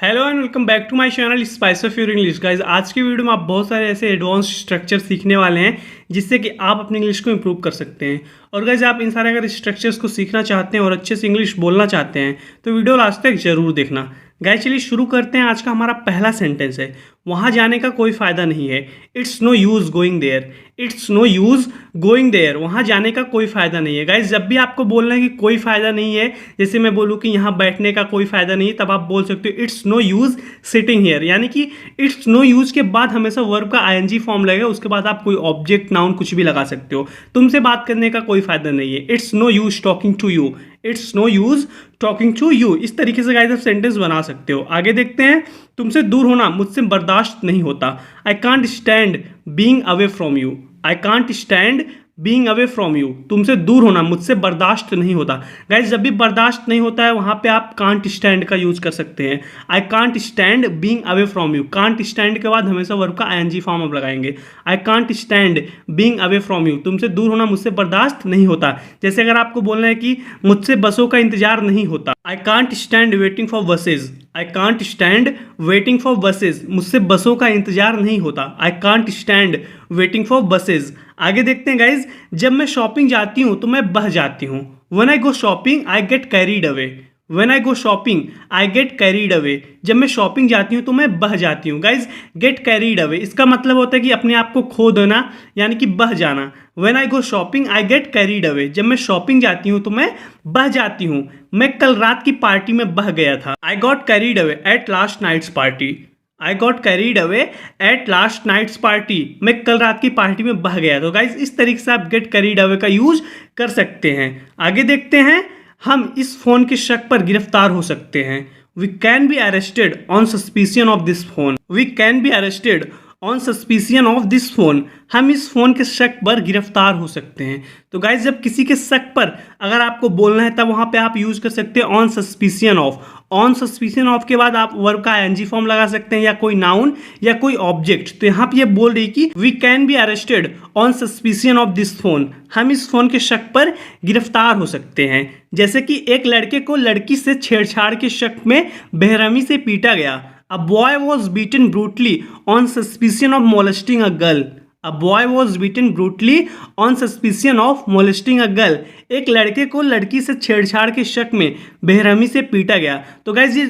Hello and welcome back to my channel spice of your English guys. आज की video में आप बहुत सारे ऐसे एडवांस स्ट्रक्चर सीखने वाले हैं जिससे कि आप अपनी इंग्लिश को इंप्रूव कर सकते हैं। और गाइस आप इन सारे अगर स्ट्रक्चर्स को सीखना चाहते हैं और अच्छे से इंग्लिश बोलना चाहते हैं तो वीडियो लास्ट तक जरूर देखना। गाइस चलिए शुरू करते हैं। आज का हमारा पहला सेंटेंस है, वहाँ जाने का कोई फ़ायदा नहीं है। It's no use going there. It's no use going there, वहाँ जाने का कोई फ़ायदा नहीं है। गाइस जब भी आपको बोलना है कि कोई फ़ायदा नहीं है, जैसे मैं बोलूँ कि यहाँ बैठने का कोई फ़ायदा नहीं है, तब आप बोल सकते हो it's no use sitting here. यानी कि इट्स नो यूज़ के बाद हमेशा वर्ब का आईएनजी फॉर्म लगेगा, उसके बाद आप कोई ऑब्जेक्ट नाउन कुछ भी लगा सकते हो। तुमसे बात करने का कोई फ़ायदा नहीं है। It's no use talking to you. It's no use talking to you. इस तरीके से गाइस आप सेंटेंस बना सकते हो। आगे देखते हैं। तुमसे दूर होना मुझसे बर्दाश्त नहीं होता। I can't stand being away from you. I can't stand being away from you. तुमसे दूर होना मुझसे बर्दाश्त नहीं होता। गाइज जब भी बर्दाश्त नहीं होता है वहाँ पे आप कांट स्टैंड का यूज कर सकते हैं। I can't stand being away from you. Can't stand के बाद हमेशा वर्ब का आईएनजी फॉर्म आप लगाएंगे। I can't stand being away from you. तुमसे दूर होना मुझसे बर्दाश्त नहीं होता। जैसे अगर आपको बोलना है कि मुझसे बसों का इंतजार नहीं होता। I can't stand waiting for buses. I can't stand waiting for buses. मुझसे बसों का इंतजार नहीं होता। I can't stand waiting for buses. आगे देखते हैं गाइज। जब मैं शॉपिंग जाती हूँ तो मैं बह जाती हूँ। When I go shopping I get carried away. When I go shopping I get carried away. जब मैं शॉपिंग जाती हूँ तो मैं बह जाती हूँ। गाइज गेट कैरीड अवे इसका मतलब होता है कि अपने आप को खो देना, यानी कि बह जाना। When I go shopping I get carried away. जब मैं शॉपिंग जाती हूँ तो मैं बह जाती हूँ। मैं कल रात की पार्टी में बह गया था। I got carried away at last night's party. I got carried away at last night's party. मैं कल रात की पार्टी में बह गया। तो गाइज इस तरीके से आप गेट कैरीड अवे का यूज कर सकते हैं। आगे देखते हैं। हम इस फोन के शक पर गिरफ्तार हो सकते हैं। We can be arrested on suspicion of this phone. We can be arrested on suspicion of this phone. हम इस फोन के शक पर गिरफ्तार हो सकते हैं। तो गाइज जब किसी के शक पर अगर आपको बोलना है तब वहां पे आप यूज कर सकते हैं on suspicion of. On suspicion of के बाद आप वर्ब का आईएनजी फॉर्म लगा सकते हैं या कोई नाउन या कोई ऑब्जेक्ट। तो यहाँ पे ये बोल रही कि we can be arrested on suspicion of this phone. हम इस फोन के शक पर गिरफ्तार हो सकते हैं। जैसे कि एक लड़के को लड़की से छेड़छाड़ के शक में बेरहमी से पीटा गया। A boy was beaten brutally on suspicion of molesting a girl. A boy was beaten brutally on suspicion of molesting a girl. एक लड़के को लड़की से छेड़छाड़ के शक में बेरहमी से पीटा गया। तो गाइज ये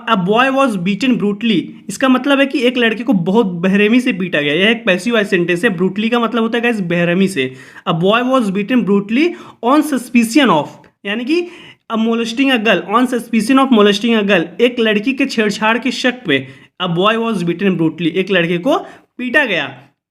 a boy was beaten brutally इसका मतलब है कि एक लड़के को बहुत बेरहमी से पीटा गया। यह एक पैसिव वॉइस सेंटेंस है। ब्रूटली का मतलब होता है गाइज बेरहमी से। A boy was beaten brutally on suspicion of, यानी कि molesting a girl on suspicion of molesting a girl. एक लड़की के छेड़छाड़ के शक पे a boy was beaten brutally. एक लड़के को पीटा गया।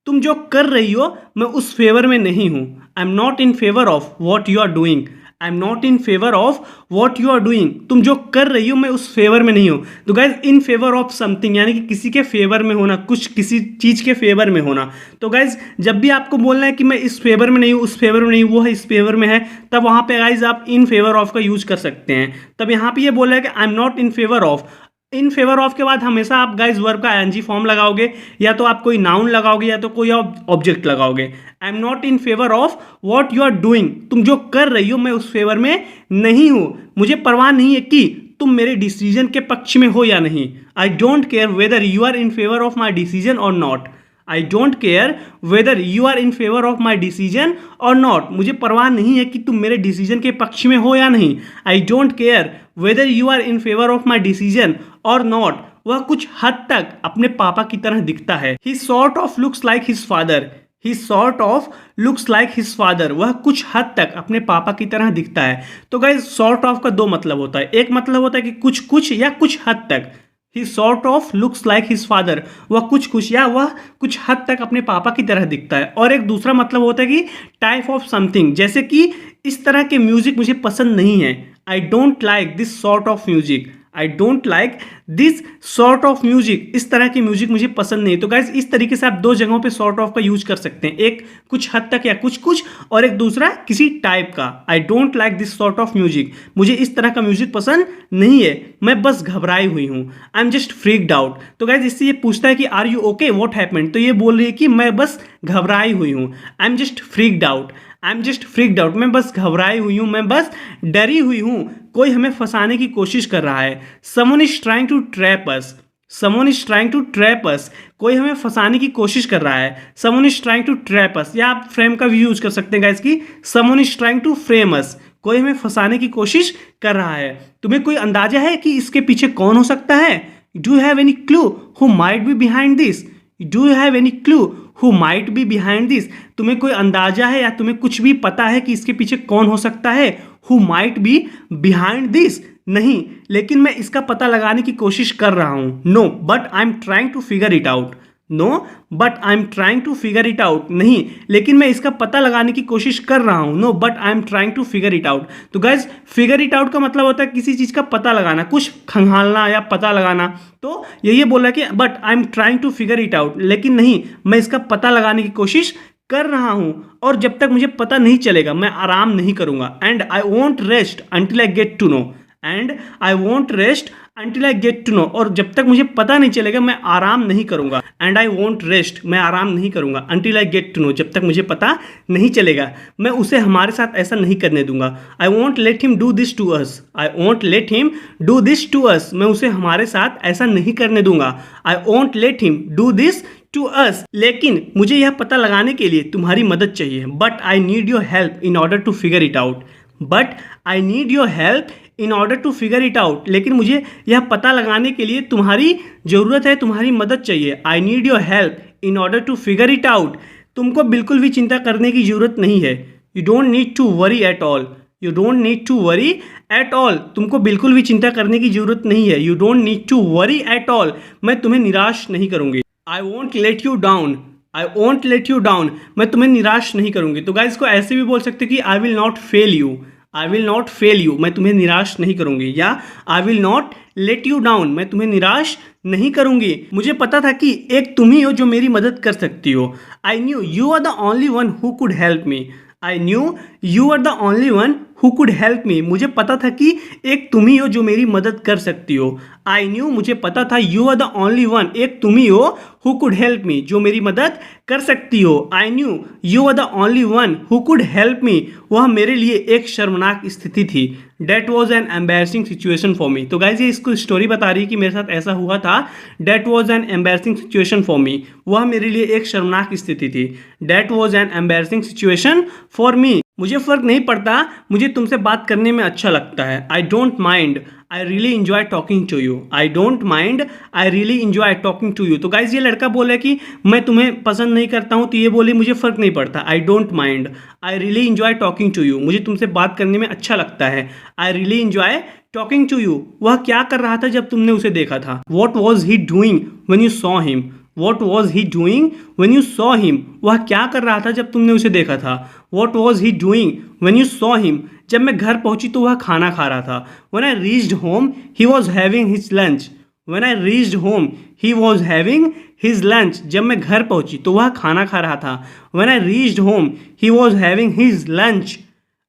तुम जो कर रही हो मैं उस फेवर में नहीं हूँ। I am not in favour of what you are doing. I am not in favour of what you are doing. तुम जो कर रही हो मैं उस फेवर में नहीं हूँ। तो guys in favour of something, यानी कि किसी के फेवर में होना, कुछ किसी चीज़ के फेवर में होना। तो गाइज जब भी आपको बोलना है कि मैं इस फेवर में नहीं हूँ, उस फेवर में नहीं हूँ, वो है इस फेवर में है, तब वहाँ पे गाइज आप इन फेवर ऑफ का यूज कर सकते हैं। तब यहाँ पे ये बोला है कि आई am not in favour of. In favour of के बाद हमेशा आप गाइज वर्ब का आईएनजी फॉर्म लगाओगे, या तो आप कोई नाउन लगाओगे या तो कोई ऑब्जेक्ट लगाओगे। I am not in favour of what you are doing. तुम जो कर रही हो मैं उस फेवर में नहीं हूँ। मुझे परवाह नहीं है कि तुम मेरे डिसीजन के पक्ष में हो या नहीं। I don't care whether you are in favour of my decision और not. I don't care whether you are in favour of my decision और नॉट। मुझे परवाह नहीं है कि तुम मेरे डिसीजन के पक्ष में हो या नहीं। I don't care whether you are in favour of my decision और नॉट। वह कुछ हद तक अपने पापा की तरह दिखता है। He sort of looks like his father. He sort of looks like his father. वह कुछ हद तक अपने पापा की तरह दिखता है। तो गाइस सॉर्ट ऑफ का दो मतलब होता है। एक मतलब होता है कि कुछ कुछ या कुछ हद तक। He sort of looks like his father. वह कुछ कुछ या वह कुछ हद तक अपने पापा की तरह दिखता है। और एक दूसरा मतलब होता है कि टाइप ऑफ समथिंग, जैसे कि इस तरह के म्यूजिक मुझे पसंद नहीं है। I don't like this sort of music. I don't like this sort of music. इस तरह की म्यूजिक मुझे पसंद नहीं। तो गाइज इस तरीके से आप दो जगहों पे सॉर्ट ऑफ का यूज कर सकते हैं। एक कुछ हद तक या कुछ कुछ, और एक दूसरा किसी टाइप का। I don't like this sort of music. मुझे इस तरह का म्यूजिक पसंद नहीं है, मैं बस घबराई हुई हूँ। I am just freaked out. तो गाइज इससे ये पूछता है कि are you okay what happened. तो ये बोल रही है कि मैं बस घबराई हुई हूँ। I am just freaked out. I am just freaked out. मैं बस घबराई हुई हूँ, मैं बस डरी हुई हूँ। कोई हमें फंसाने की कोशिश कर रहा है। Someone is trying to trap us, someone is trying to trap us, कोई हमें फंसाने की कोशिश कर रहा है। Someone is trying to trap us, या आप फ्रेम का भी यूज कर सकते हैं गाइस की someone is trying to frame us, कोई हमें फंसाने की कोशिश कर रहा है। तुम्हें कोई अंदाजा है कि इसके पीछे कौन हो सकता है? Do you have any clue who might be behind this? Do you have any clue who might be behind this? तुम्हें कोई अंदाजा है या तुम्हें कुछ भी पता है कि इसके पीछे कौन हो सकता है? Who might be behind this? नहीं, लेकिन मैं इसका पता लगाने की कोशिश कर रहा हूं। No but I am trying to figure it out, no but I am trying to figure it out, नहीं लेकिन मैं इसका पता लगाने की कोशिश कर रहा हूं। No but I am trying to figure it out. तो गाइज फिगर इट आउट का मतलब होता है किसी चीज का पता लगाना, कुछ खंगालना या पता लगाना। तो यही बोला कि but I am trying to figure it out, लेकिन नहीं मैं इसका पता लगाने की कोशिश कर रहा हूं और जब तक मुझे पता नहीं चलेगा मैं आराम नहीं करूंगा। And I won't rest until I get to know, and I won't rest until I get to know, और जब तक मुझे पता नहीं चलेगा मैं आराम नहीं करूंगा। एंड आई वोंट रेस्ट, मैं आराम नहीं करूंगा। Until I get to know, जब तक मुझे पता नहीं चलेगा मैं उसे हमारे साथ ऐसा नहीं करने दूंगा। I won't let him do this to us, I won't let him do this to us, मैं उसे हमारे साथ ऐसा नहीं करने दूंगा। I won't let him do this to us, लेकिन मुझे यह पता लगाने के लिए तुम्हारी मदद चाहिए। But I need your help in order to figure it out, but I need your help in order to figure it out, लेकिन मुझे यह पता लगाने के लिए तुम्हारी ज़रूरत है, तुम्हारी मदद चाहिए। I need your help in order to figure it out. तुमको बिल्कुल भी चिंता करने की ज़रूरत नहीं है। You don't need to worry at all, you don't need to worry at all, तुमको बिल्कुल भी चिंता करने की ज़रूरत नहीं है। You don't need to worry at all, मैं तुम्हें निराश नहीं करूँगी। I won't let you down, I won't let you down, मैं तुम्हें निराश नहीं करूँगी। तो गाइस को ऐसे भी बोल सकते कि I will not fail you, I will not fail you, मैं तुम्हें निराश नहीं करूंगी, या I will not let you down, मैं तुम्हें निराश नहीं करूंगी। मुझे पता था कि एक तुम ही हो जो मेरी मदद कर सकती हो। I knew you are the only one who could help me, I knew you are the only one who could help me, मुझे पता था कि एक तुम ही हो जो मेरी मदद कर सकती हो। आई न्यू, मुझे पता था, you are the only one, एक तुम ही हो, हु कुड हेल्प मी, जो मेरी मदद कर सकती हो। I knew you are the only one who could help me, वह मेरे लिए एक शर्मनाक स्थिति थी। That was an embarrassing situation for me. तो गाइज ये इसको स्टोरी बता रही है कि मेरे साथ ऐसा हुआ था। That was an embarrassing situation for me, वह मेरे लिए एक शर्मनाक स्थिति थी। That was an embarrassing situation for me, मुझे फ़र्क नहीं पड़ता, मुझे तुमसे बात करने में अच्छा लगता है। I don't mind, I really enjoy talking to you, I don't mind, I really enjoy talking to you. तो गाइज ये लड़का बोला कि मैं तुम्हें पसंद नहीं करता हूँ, तो ये बोली मुझे फ़र्क नहीं पड़ता। I don't mind, I really enjoy talking to you, मुझे तुमसे बात करने में अच्छा लगता है। I really enjoy talking to you, वह क्या कर रहा था जब तुमने उसे देखा था? What was he doing when you saw him, what was he doing when you saw him, वह क्या कर रहा था जब तुमने उसे देखा था? What was he doing when you saw him, जब मैं घर पहुंची तो वह खाना खा रहा था। When I reached home he was having his lunch, when I reached home he was having his lunch, जब मैं घर पहुंची तो वह खाना खा रहा था। When I reached home he was having his lunch,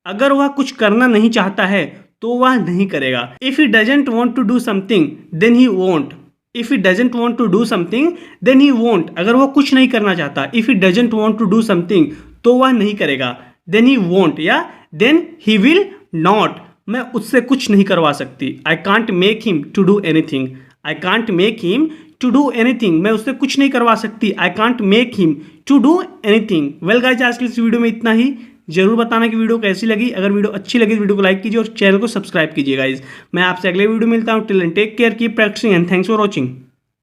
अगर वह कुछ करना नहीं चाहता है तो वह नहीं करेगा। If he doesn't want to do something then he won't, if he doesn't want to do something then he won't, अगर वो कुछ नहीं करना चाहता, if he doesn't want to do something, तो वह नहीं करेगा। देन ही वोंट या देन ही विल नॉट, मैं उससे कुछ नहीं करवा सकती। I can't make him to do anything, I can't make him to do anything, मैं उससे कुछ नहीं करवा सकती। I can't make him to do anything. Well guys, आज की इस वीडियो में इतना ही। जरूर बताना कि वीडियो कैसी लगी। अगर वीडियो अच्छी लगी तो वीडियो को लाइक कीजिए और चैनल को सब्सक्राइब कीजिए गाइस। मैं आपसे अगले वीडियो मिलता हूँ। Till then take care, keep practising and thanks for watching.